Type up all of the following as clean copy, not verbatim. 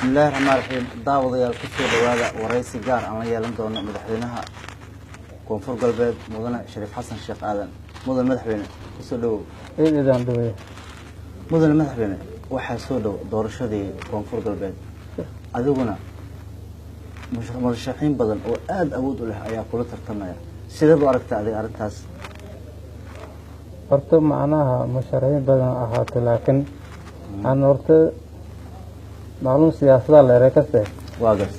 بسم الله الرحمن الرحيم داود يا كسر هذا ورئيس جار أنا يلون دون مدحينها كونفور قلبي مدن شريف حسن الشيخ آدم مدن مدحينه كسر له إيه إذا عنده مدن مدحينه واحد سودو دور شدي كونفور قلبي أذوقنا مش مرشحين بدن وآد أود له أيها كل ترتمية سيد أركت هذه أركتاس horta macnaha musharaxiin badan ahaato laakiin aan horta macluum siyaasada la erekase واقف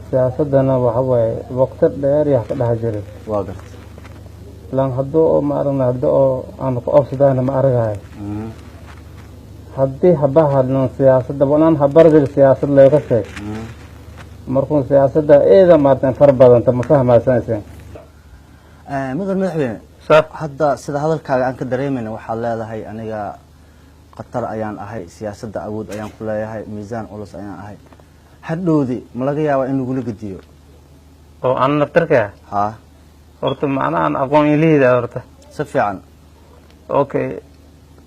siyaasadana waxa waaye waqti dheer yaa ka dhex jiray واقف lan haddo oo maarna haddo oo aan ku afsadana ma aragay haddii habahadna siyaasadda wanaan habardir siyaasad laga sheeg markuu siyaasadda eeda maartan far badan ta ma fahmaysan مدن مدحينه صح hadda sida hadalkaaga aan ka dareemayna waxaad leedahay aniga qatar ayaan ahay siyaasadda awood ayaan ku leeyahay miisaan culus ayaan ahay hadhowdi ma laga yaabaa in lagu gediyo oo aan naftarka ha horta macnaha aan aqoon ilaahay horta si fiican okay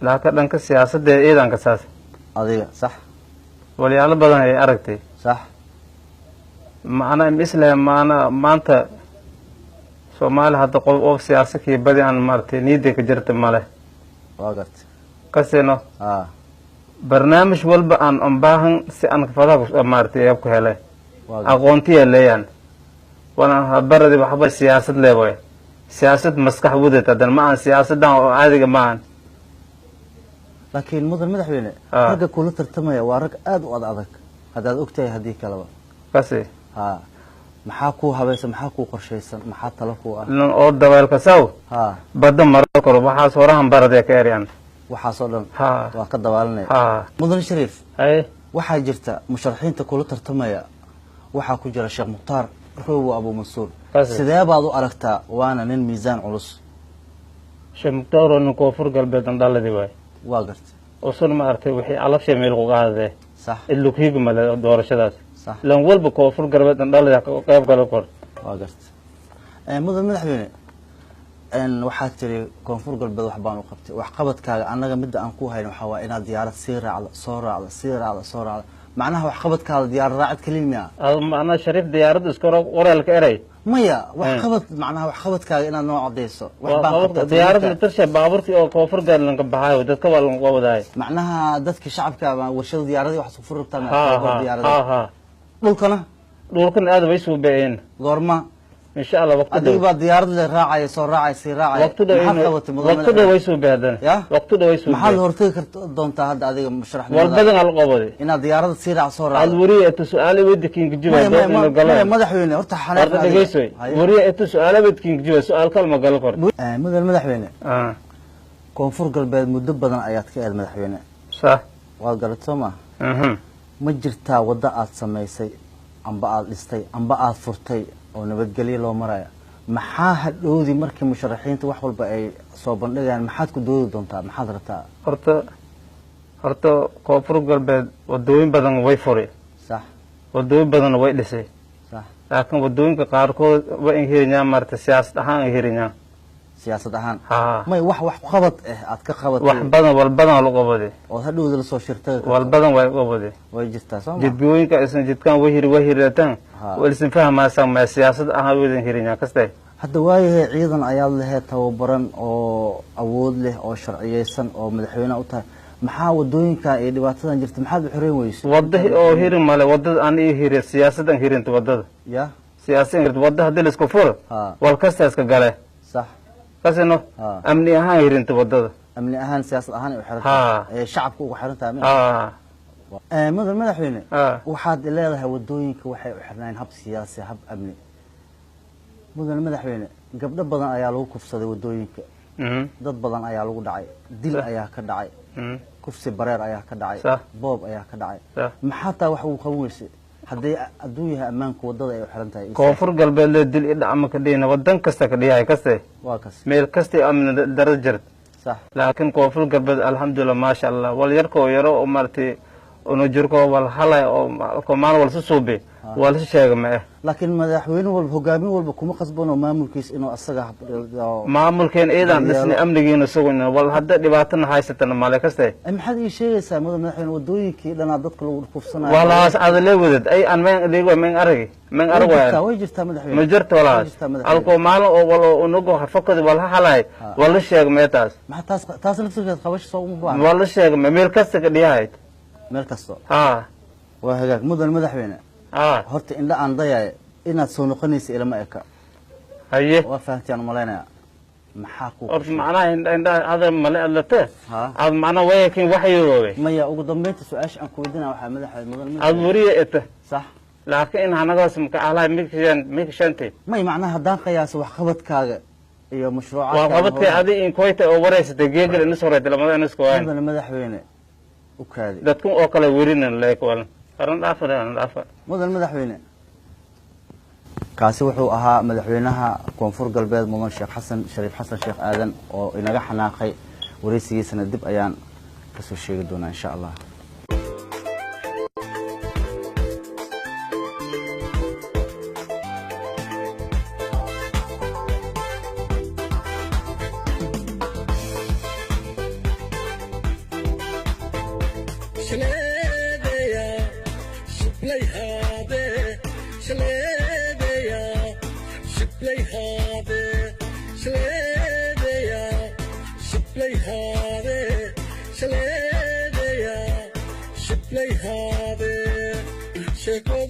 laakiin dhanka siyaasadda eedan ka saas adiga sax waliyaalo badan ay aragtay sax macnaha islaam maanta Soomaali hadda qof oo siyaasadkii badi aan martay niiday ka jirta male waqt kasino ha barnaamij walba aan baahan si aan ka fadha martay ku helay aqoontiya leeyaan wana habaradi waxba siyaasad leeyahay siyaasad maskax wadata dan ma aan siyaasadan oo caadiga ma aan laakiin mudan madaxweyne ragga kula tartamaya waa rag aad u adag hadaad ogtahay hadii kalaba kasi ha maxaa ku habaysan maxaa ku qorsheysan maxaa talo ku ah oo daweelka saw ha badda marar koro waxa soorahan baradee ka eryan waxa soo dhan ha waa ka dawaalanay ha mudan shariif ay waxa jirta musharaxiinta kula tartamaya waxa ku jira Sheekh Mukhtaar Roobo Abu Mansuur sidee baad u aragtaa waana nin miisaan culus Sheekh Mukhtaar oo koonfur galbeed dhaladii way waa gartay oo soo ma artay wixii alaf meel uga qaaday صح اللي كيف ما دورشداس صح لان walba koonfur galbeed dhalada qayb kale kor waa gartay mudan madaxweyne waxaad tiri koonfur galbeed wax baan u qabtay wax qabadkaaga anaga mid aan ku hayno waxa waa inaad diyaarad sii raacdo soo raacdo macnaha wax qabadkaaga diyaar raacid kaliya macnaha shariif diyaarad iska qoraalka eray maya wax qabad macnaha wax qabadkaaga inaad noo cadeyso wax baan qabtay diyaarad tarshay baaburtii oo koonfur galbeed ka baxay dadka waa lagu wadaay macnaha dadka shacabka warshada diyaaradii wax soo furtaan ha dhulkan aad way soo beeyeen goorma إن شاء الله وقت ده بقى ديار ده راعي صار راعي سي راعي وقت ده ويسو بهذا وقت ده ويسو محل هرتك دون تهد هذا مشرح والبدن على القبض إن ديار ده سي راعي صار راعي الورية سؤالي ودك إنك جوا مدحوينه هرت حناك ورية سؤالي بدك إنك جوا سؤال كلمة قال كور مدحوينه كونفور قلب مدبدا آيات كأل مدحوينه صح وقالت سما مجرتا وضعت سميسي أم بعض لستي أم بعض فرتي oo nabadgelyo loo maraya maxaa hadhoodi markii musharaxiinta wax walba ay soo bandhigayaan maxaad ku doodi doontaa maxaad rabtaa horta koonfur galbeed wadooyin badan way furay sax wadooyin badan way dhisay sax laakiin wadooyinka qaarkood way inhirinayaan marta siyaasad ahaan inhirinayaan siyaasad ahaan may wax qabad aad ka qabatay wax badan wal badan loo qabaday oo hadhoodi la soo shirtay wal badan way qabaday way jirtaa soo jidbooyinka aysan jidkan wahiratan walisin fahmaysan ma siyaasad ahaan way inhirinayaan kastay hadda waayahay ciidan ayaa lahayd tababaran oo awood leh oo sharciyeysan oo madaxweyne u tahay maxaa wadooyinka ay dhibaatadan jirta maxaad u xireen weyso wadahi oo hirin male wadada aan ii hirin siyaasadan hirinta wadada ya siyaasadan wadada hadii la isku furo wal kasta iska gale صح kasino amni ahaan hirinta wadada amni ahaan siyaasad ahaan u xirantahay shacabku ugu xirantahay mudan madaxweyne waxaad leedahay wadooyinka waxay u xirnaan hab siyaasi hab amni mudan madaxweyne gabdho badan ayaa lagu kufsaday wadooyinka dad badan ayaa lagu dhacay dil ayaa ka dhacay kufsi bareer ayaa ka dhacay boob ayaa ka dhacay maxaa taa wax uu qaban weysay hadii aduu yahay amaanku wadada ay u xiran tahay koonfur galbeed dil ida ama ka dhina wadan kasta ka dhiyay kaste waa kas meel kasta amni darajad صح laakiin koonfur galbeed alxamdulillah ma sha Allah wal yarko yaro oo martay ono jirko wal halay oo komaan wal suubi wal sheega ma laakiin madaxweyne walba hogaamin walba kuma qasbano maamulkiis inuu asaga maamulkeen eedan dhisni amnigiina sugna wal hadda dhibaatana haysatana maalay kaste maxaad ii sheegaysaa madaxweyne wadooyinkii dhana dadka lagu kufsanayo walaas aad leewadad ay aan meen arag way jirtaa madaxweyne ma jirto walaas alko maal oo wal unugo hafakad wal halay wal sheega meetaas maxaa taas nafsigeed qabash soo uma baahan wal sheega meel kasta ka dhiyahay meel kasta waa hagaag madaxweyne horta indha aan dayay inaad soo noqonaysa ilama eka haye waa fahantaan malaynaya maxaa ku macnaha indha hada male adlate aad macnaha wayakin waxyoobe maya ugu dambeynta su'aash aan ku weydiinaa waxaa madaxweyne aad wariye eta sax laakiin hanagaas ma ka ahlay mikshante may macnaha hadaan qiyaas wax qabadkaaga iyo mashruucaadka waa qabadka adii in koyta oo wareysatay geegal in soo reeyay lamada isku wayn madaxweyne u kaadi dadku oo kale werinan leeyahay aran dhaafa madaxweyne kaasi wuxuu ahaa madaxweynaha koonfur galbeed mudan sheekh xasan shariif xasan sheekh aadan oo inaga xanaaqay wareysigiisana dib ayaan ka soo sheegi doonaa insha Allah Shaytan